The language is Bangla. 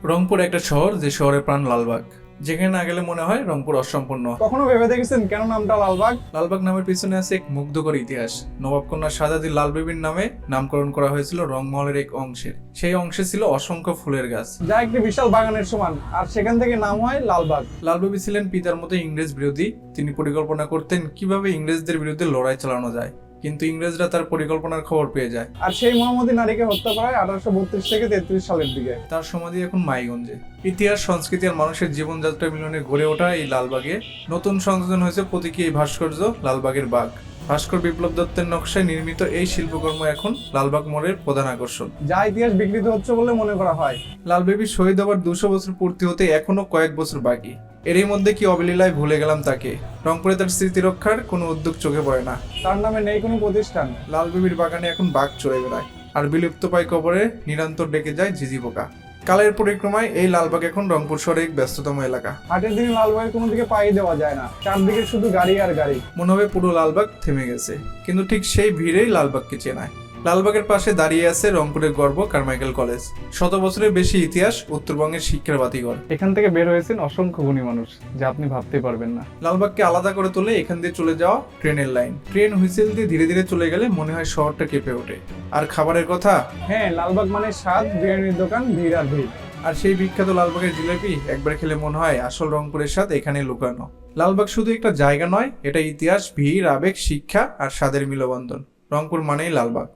রংপুর একটা শহর যে শহরের প্রাণ লালবাগ, যেখানে না গেলে মনে হয় রংপুর অসম্পূর্ণ। কখনো ভেবে দেখেছেন কেন নামটা লালবাগ? লালবাগ নামের পিছনে আছে এক মুগ্ধকর ইতিহাস। নবাব কন্যা শাহজাদি লাল বিবির নামে নামকরণ করা হয়েছিল রংমহলের এক অংশের। সেই অংশে ছিল অসংখ্য ফুলের গাছ, যা একটি বিশাল বাগানের সমান, আর সেখান থেকে নাম হয় লালবাগ। লাল বিবি ছিলেন পিতার মতো ইংরেজ বিরোধী। তিনি পরিকল্পনা করতেন কিভাবে ইংরেজদের বিরুদ্ধে লড়াই চালানো যায়, কিন্তু ইংরেজরা তার পরিকল্পনার খবর পেয়ে যায়। আর সেই মহামতি নারীকে হত্যা করা হয় 1832 থেকে 33 সালের দিকে। তার সমাধি এখন মাইগঞ্জে। ইতিহাস, সংস্কৃতি আর মানুষের জীবনযাত্রা মিলনে গড়ে ওঠা এই লালবাগে নতুন সংযোজন হয়েছে প্রতীকী এই ভাস্কর্য লালবাগের বাগ। ভাস্কর বিপ্লব দত্তের নকশায় নির্মিত এই শিল্পকর্ম এখন লালবাগ মোড়ের প্রধান আকর্ষণ, যা ইতিহাস বিকৃত হচ্ছে বলে মনে করা হয়। লাল বিবির শহীদ হবার 200 বছর পূর্তি হতে এখনো কয়েক বছর বাকি। এরই মধ্যে কি অবলীলায় ভুলে গেলাম তাকে। রংপুরে তার স্মৃতি রক্ষার কোনো উদ্যোগ চোখে পড়ে না। তার নামে নেই কোনো প্রতিষ্ঠান। লাল বিবির বাগানে এখন বাঘ চড়ে বেড়ায়, আর বিলুপ্ত পায় কবরে নিরন্তর ডেকে যায় ঝিঝি পোকা। কালের পরিক্রমায় এই লালবাগ এখন রংপুর শহরের এক ব্যস্ততম এলাকা। হাটের দিনে লালবাগের কোনো দিকে পাই দেওয়া যায় না, চারদিকে শুধু গাড়ি আর গাড়ি। মনে হবে পুরো লালবাগ থেমে গেছে, কিন্তু ঠিক সেই ভিড়েই লালবাগকে চেনায়। লালবাগের পাশে দাঁড়িয়ে আছে রংপুরের গর্ব কারমাইকেল কলেজ। 100 বছরের বেশি ইতিহাস, উত্তরবঙ্গের শিক্ষার বাতিঘর। এখান থেকে বের হয়েছেন অসংখ্য গুণী মানুষ, যা আপনি ভাবতে পারবেন না। লালবাগকে আলাদা করে তোলে এখান দিয়ে চলে যাওয়া ট্রেনের লাইন। ট্রেন হুইসেল দিয়ে ধীরে ধীরে চলে গেলে মনে হয় শহরটা কেঁপে ওঠে। আর খাবারের কথা, হ্যাঁ, লালবাগ মানে স্বাদ, বিরিয়ানির দোকান, ভিড় আর ভিড়। আর সেই বিখ্যাত লালবাগের জিলাপি একবার খেলে মনে হয় আসল রংপুরের স্বাদ এখানে লুকানো। লালবাগ শুধু একটা জায়গা নয়, এটা ইতিহাস, ভিড়, আবেগ, শিক্ষা আর স্বাদের মিলবন্ধন। রংপুর মানেই লালবাগ।